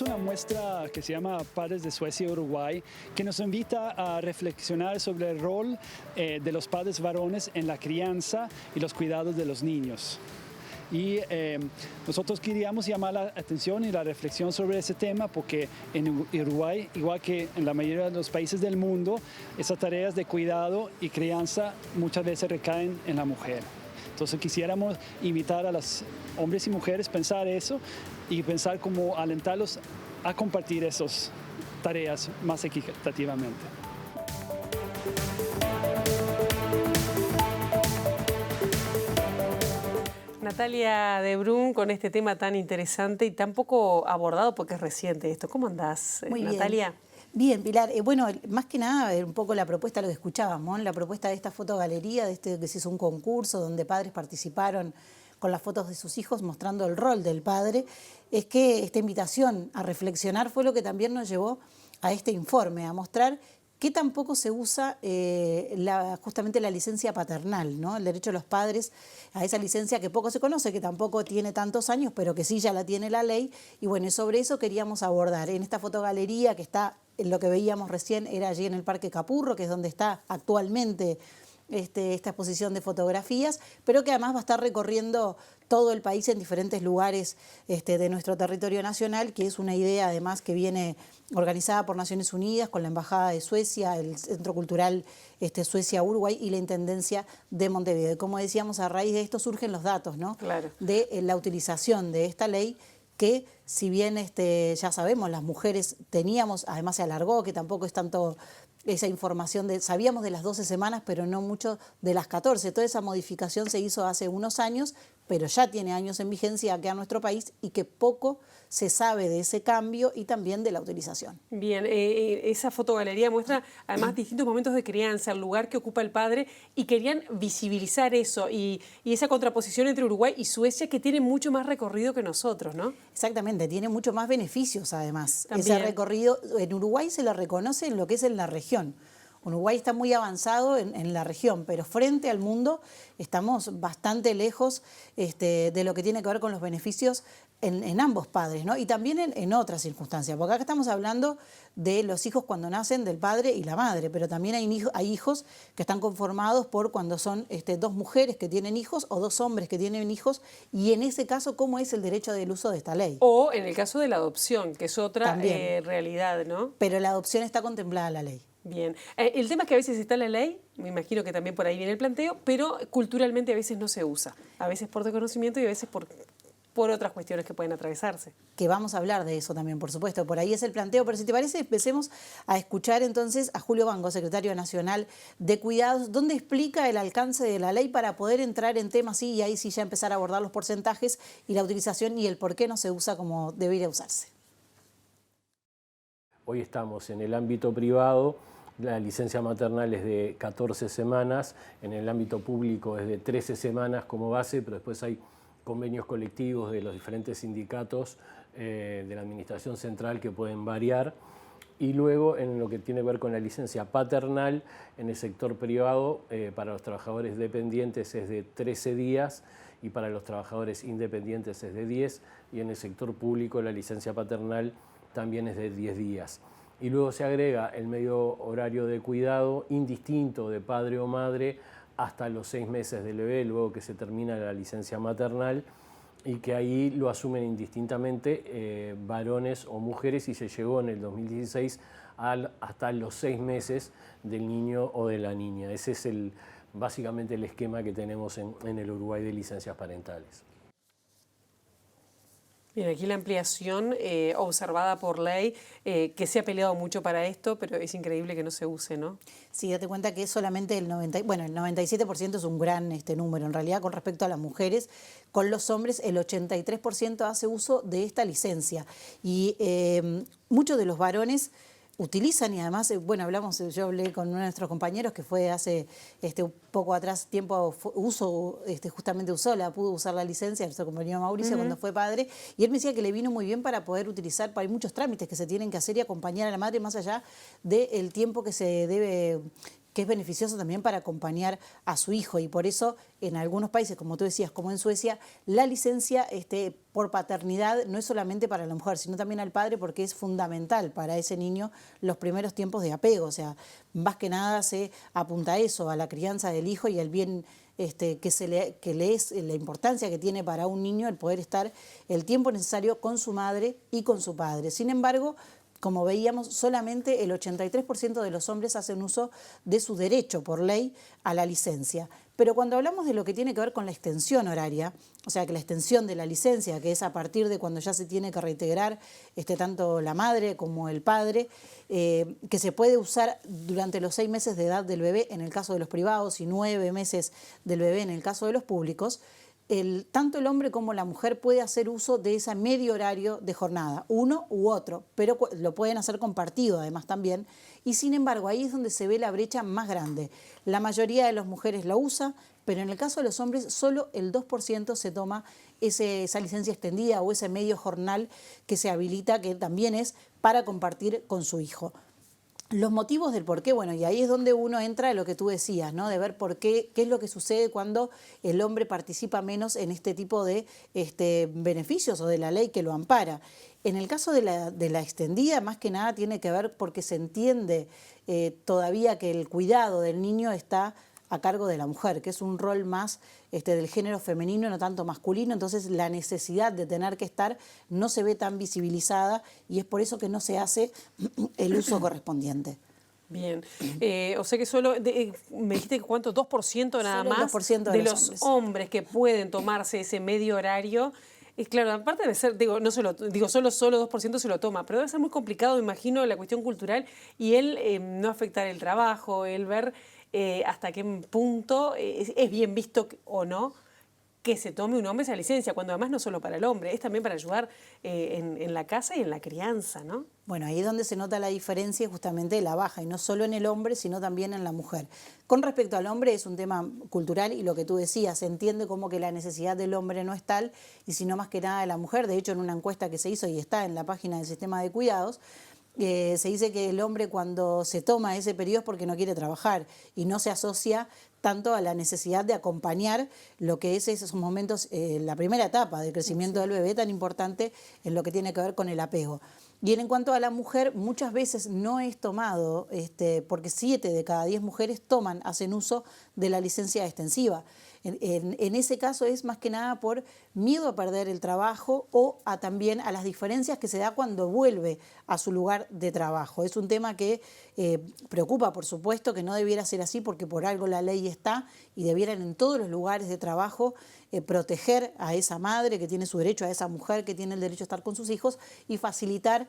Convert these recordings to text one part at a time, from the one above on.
una muestra que se llama Padres de Suecia y Uruguay, que nos invita a reflexionar sobre el rol de los padres varones en la crianza y los cuidados de los niños. Y nosotros queríamos llamar la atención y la reflexión sobre ese tema porque en Uruguay, igual que en la mayoría de los países del mundo, esas tareas de cuidado y crianza muchas veces recaen en la mujer. Entonces quisiéramos invitar a los hombres y mujeres a pensar eso y pensar cómo alentarlos a compartir esas tareas más equitativamente. Natalia de Brun, con este tema tan interesante y tan poco abordado porque es reciente esto. ¿Cómo andás, Muy Natalia? Bien, Pilar. Bueno, más que nada, un poco la propuesta, lo que escuchábamos, ¿no? La propuesta de esta fotogalería, que se hizo un concurso donde padres participaron con las fotos de sus hijos mostrando el rol del padre, es que esta invitación a reflexionar fue lo que también nos llevó a este informe, a mostrar que tampoco se usa justamente la licencia paternal, ¿no? El derecho de los padres a esa licencia que poco se conoce, que tampoco tiene tantos años, pero que sí ya la tiene la ley. Y bueno, sobre eso queríamos abordar. En esta fotogalería que está, en lo que veíamos recién, era allí en el Parque Capurro, que es donde está actualmente esta exposición de fotografías, pero que además va a estar recorriendo todo el país en diferentes lugares de nuestro territorio nacional, que es una idea además que viene organizada por Naciones Unidas con la Embajada de Suecia, el Centro Cultural Suecia-Uruguay y la Intendencia de Montevideo. Como decíamos, a raíz de esto surgen los datos, ¿no? Claro. De la utilización de esta ley que, si bien ya sabemos, las mujeres teníamos, además se alargó, que tampoco es tanto esa información, sabíamos de las 12 semanas, pero no mucho de las 14. Toda esa modificación se hizo hace unos años, pero ya tiene años en vigencia acá en nuestro país y que poco se sabe de ese cambio y también de la utilización. Bien, esa fotogalería muestra además distintos momentos de crianza, el lugar que ocupa el padre, y querían visibilizar eso y esa contraposición entre Uruguay y Suecia, que tiene mucho más recorrido que nosotros, ¿no? Exactamente, tiene mucho más beneficios además. También. Ese recorrido, en Uruguay se lo reconoce en lo que es en la región. Uruguay está muy avanzado en la región, pero frente al mundo estamos bastante lejos de lo que tiene que ver con los beneficios en ambos padres, ¿no? Y también en otras circunstancias, porque acá estamos hablando de los hijos cuando nacen del padre y la madre, pero también hay hijos que están conformados por cuando son dos mujeres que tienen hijos o dos hombres que tienen hijos, y en ese caso, ¿cómo es el derecho del uso de esta ley? O en el caso de la adopción, que es otra realidad, ¿no? Pero la adopción está contemplada en la ley. Bien. El tema es que a veces está en la ley, me imagino que también por ahí viene el planteo, pero culturalmente a veces no se usa. A veces por desconocimiento y a veces por otras cuestiones que pueden atravesarse. Que vamos a hablar de eso también, por supuesto. Por ahí es el planteo, pero si te parece, empecemos a escuchar entonces a Julio Bango, secretario nacional de Cuidados, donde explica el alcance de la ley para poder entrar en temas y ahí sí ya empezar a abordar los porcentajes y la utilización y el por qué no se usa como debería usarse. Hoy estamos en el ámbito privado. La licencia maternal es de 14 semanas, en el ámbito público es de 13 semanas como base, pero después hay convenios colectivos de los diferentes sindicatos de la Administración Central que pueden variar. Y luego, en lo que tiene que ver con la licencia paternal, en el sector privado, para los trabajadores dependientes es de 13 días y para los trabajadores independientes es de 10, y en el sector público la licencia paternal también es de 10 días. Y luego se agrega el medio horario de cuidado indistinto de padre o madre hasta los 6 meses del bebé, luego que se termina la licencia maternal, y que ahí lo asumen indistintamente varones o mujeres, y se llegó en el 2016 hasta los 6 meses del niño o de la niña. Ese es básicamente el esquema que tenemos en el Uruguay de licencias parentales. Bien, aquí la ampliación observada por ley, que se ha peleado mucho para esto, pero es increíble que no se use, ¿no? Sí, date cuenta que es solamente el 97% es un gran número. En realidad, con respecto a las mujeres, con los hombres, el 83% hace uso de esta licencia. Y muchos de los varones utilizan, y además, yo hablé con uno de nuestros compañeros que fue hace un poco atrás, justamente pudo usar la licencia, nuestro compañero Mauricio, cuando fue padre, y él me decía que le vino muy bien para poder utilizar, hay muchos trámites que se tienen que hacer y acompañar a la madre más allá del tiempo que se debe que es beneficioso también para acompañar a su hijo, y por eso en algunos países, como tú decías, como en Suecia, la licencia por paternidad no es solamente para la mujer, sino también al padre, porque es fundamental para ese niño los primeros tiempos de apego. O sea, más que nada se apunta a eso, a la crianza del hijo y al bien que le es la importancia que tiene para un niño el poder estar el tiempo necesario con su madre y con su padre. Sin embargo, como veíamos, solamente el 83% de los hombres hacen uso de su derecho por ley a la licencia. Pero cuando hablamos de lo que tiene que ver con la extensión horaria, o sea, que la extensión de la licencia, que es a partir de cuando ya se tiene que reintegrar tanto la madre como el padre, que se puede usar durante los 6 meses de edad del bebé en el caso de los privados y 9 meses del bebé en el caso de los públicos, tanto el hombre como la mujer puede hacer uso de ese medio horario de jornada, uno u otro, pero lo pueden hacer compartido además también, y sin embargo ahí es donde se ve la brecha más grande. La mayoría de las mujeres lo usa, pero en el caso de los hombres solo el 2% se toma esa licencia extendida o ese medio jornal que se habilita, que también es para compartir con su hijo. Los motivos del por qué, bueno, y ahí es donde uno entra en lo que tú decías, ¿no? De ver por qué es lo que sucede cuando el hombre participa menos en este tipo de beneficios o de la ley que lo ampara. En el caso de la extendida, más que nada tiene que ver porque se entiende todavía que el cuidado del niño está a cargo de la mujer, que es un rol más del género femenino, no tanto masculino, entonces la necesidad de tener que estar no se ve tan visibilizada y es por eso que no se hace el uso correspondiente. Bien, o sea que solo, me dijiste que cuánto, 2% nada Solo el más 2% de de los los hombres que pueden tomarse ese medio horario. Y claro, aparte de ser, digo, solo 2% se lo toma, pero debe ser muy complicado, imagino, la cuestión cultural y no afectar el trabajo, el ver hasta qué punto es bien visto o no que se tome un hombre esa licencia, cuando además no solo para el hombre, es también para ayudar en la casa y en la crianza, ¿no? Bueno, ahí es donde se nota la diferencia justamente de la baja, y no solo en el hombre, sino también en la mujer. Con respecto al hombre es un tema cultural y lo que tú decías, se entiende como que la necesidad del hombre no es tal, y sino más que nada de la mujer. De hecho, en una encuesta que se hizo y está en la página del sistema de cuidados, se dice que el hombre cuando se toma ese periodo es porque no quiere trabajar y no se asocia tanto a la necesidad de acompañar lo que es esos momentos, la primera etapa del crecimiento del bebé tan importante en lo que tiene que ver con el apego. Y en cuanto a la mujer, muchas veces no es tomado, porque 7 de cada 10 mujeres hacen uso de la licencia extensiva. En ese caso es más que nada por miedo a perder el trabajo o también a las diferencias que se da cuando vuelve a su lugar de trabajo. Es un tema que preocupa, por supuesto, que no debiera ser así porque por algo la ley está y debieran en todos los lugares de trabajo proteger a esa madre que tiene su derecho, a esa mujer que tiene el derecho a estar con sus hijos y facilitar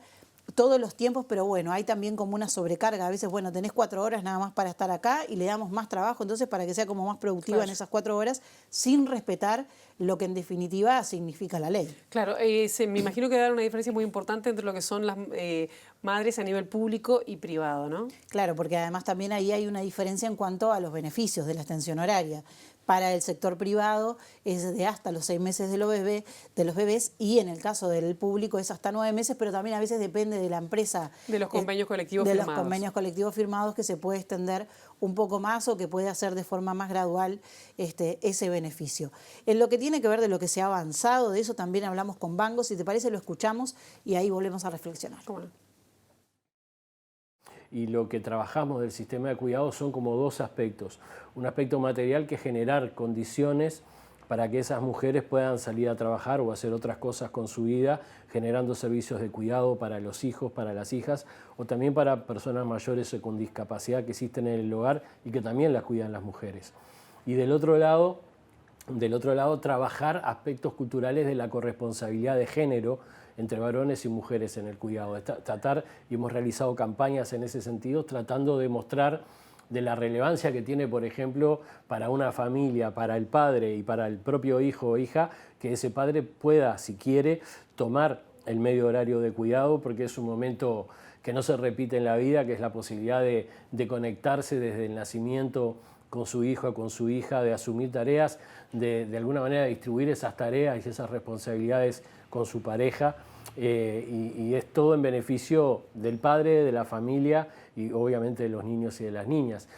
todos los tiempos, pero bueno, hay también como una sobrecarga. A veces, bueno, tenés 4 horas nada más para estar acá y le damos más trabajo, entonces para que sea como más productiva en esas 4 horas, sin respetar lo que en definitiva significa la ley. Claro, me imagino que debe haber una diferencia muy importante entre lo que son las madres a nivel público y privado, ¿no? Claro, porque además también ahí hay una diferencia en cuanto a los beneficios de la extensión horaria. Para el sector privado es de hasta los 6 meses de los bebés y en el caso del público es hasta 9 meses, pero también a veces depende de la empresa. De los convenios colectivos firmados. firmados. De los convenios colectivos firmados que se puede extender un poco más o que puede hacer de forma más gradual ese beneficio. En lo que tiene que ver de lo que se ha avanzado, de eso también hablamos con Bango, si te parece lo escuchamos y ahí volvemos a reflexionar. ¿Cómo no? Y lo que trabajamos del sistema de cuidados son como 2 aspectos. Un aspecto material que es generar condiciones para que esas mujeres puedan salir a trabajar o hacer otras cosas con su vida, generando servicios de cuidado para los hijos, para las hijas, o también para personas mayores o con discapacidad que existen en el hogar y que también las cuidan las mujeres. Y del otro lado, trabajar aspectos culturales de la corresponsabilidad de género entre varones y mujeres en el cuidado. Tratar, y hemos realizado campañas en ese sentido, tratando de mostrar de la relevancia que tiene, por ejemplo, para una familia, para el padre y para el propio hijo o hija, que ese padre pueda, si quiere, tomar el medio horario de cuidado, porque es un momento que no se repite en la vida, que es la posibilidad de conectarse desde el nacimiento con su hijo o con su hija, de asumir tareas, de alguna manera distribuir esas tareas y esas responsabilidades con su pareja, y es todo en beneficio del padre, de la familia y obviamente de los niños y de las niñas.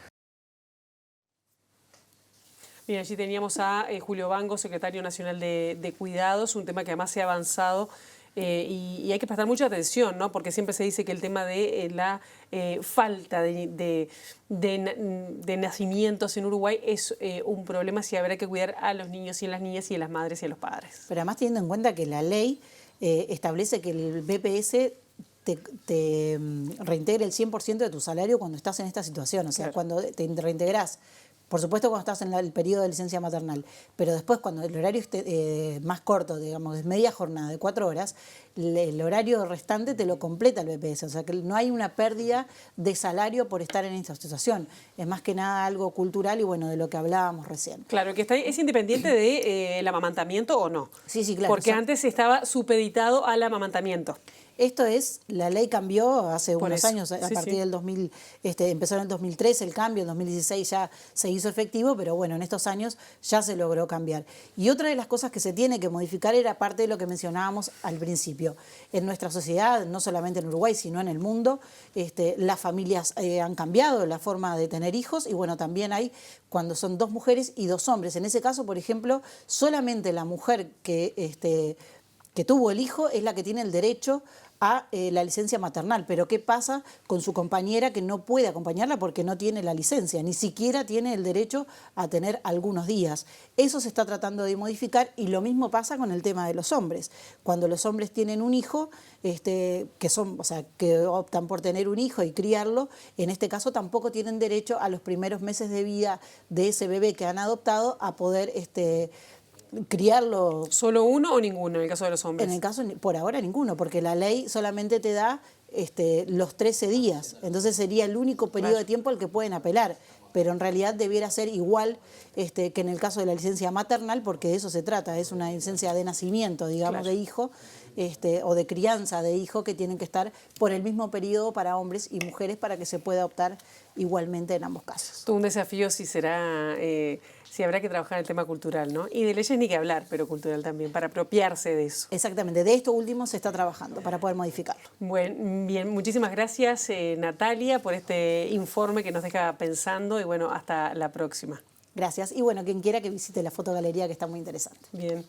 Bien, allí teníamos a Julio Bango, secretario nacional de Cuidados, un tema que además se ha avanzado y hay que prestar mucha atención, ¿no? Porque siempre se dice que el tema de la falta de nacimientos en Uruguay es un problema, si habrá que cuidar a los niños y a las niñas y a las madres y a los padres. Pero además teniendo en cuenta que la ley establece que el BPS te reintegre el 100% de tu salario cuando estás en esta situación, o sea, claro, cuando te reintegrás. Por supuesto cuando estás en el periodo de licencia maternal, pero después cuando el horario esté más corto, digamos, es media jornada de 4 horas, el horario restante te lo completa el BPS, o sea que no hay una pérdida de salario por estar en esta situación. Es más que nada algo cultural y bueno, de lo que hablábamos recién. Claro, que es independiente del amamantamiento o no. Sí, sí, claro. Porque antes estaba supeditado al amamantamiento. Esto es, la ley cambió hace unos años, a partir del 2000, empezó en el 2013 el cambio, en 2016 ya se hizo efectivo, pero bueno, en estos años ya se logró cambiar. Y otra de las cosas que se tiene que modificar era parte de lo que mencionábamos al principio. En nuestra sociedad, no solamente en Uruguay, sino en el mundo, las familias han cambiado la forma de tener hijos y bueno, también hay cuando son 2 mujeres y 2 hombres. En ese caso, por ejemplo, solamente la mujer que tuvo el hijo es la que tiene el derecho a la licencia maternal, pero ¿qué pasa con su compañera que no puede acompañarla porque no tiene la licencia? Ni siquiera tiene el derecho a tener algunos días. Eso se está tratando de modificar y lo mismo pasa con el tema de los hombres. Cuando los hombres tienen un hijo, que optan por tener un hijo y criarlo, en este caso tampoco tienen derecho a los primeros meses de vida de ese bebé que han adoptado a poder criarlo. ¿Solo uno o ninguno en el caso de los hombres? En el caso, por ahora ninguno, porque la ley solamente te da los 13 días. Entonces sería el único periodo de tiempo al que pueden apelar. Pero en realidad debiera ser igual que en el caso de la licencia maternal, porque de eso se trata, es una licencia de nacimiento, digamos, de hijo, o de crianza de hijo, que tienen que estar por el mismo periodo para hombres y mujeres para que se pueda optar igualmente en ambos casos. Todo un desafío si habrá que trabajar el tema cultural, ¿no? Y de leyes ni que hablar, pero cultural también, para apropiarse de eso. Exactamente, de esto último se está trabajando para poder modificarlo. Bueno, bien, muchísimas gracias Natalia por este informe que nos deja pensando y bueno, hasta la próxima. Gracias y bueno, quien quiera que visite la fotogalería que está muy interesante. Bien.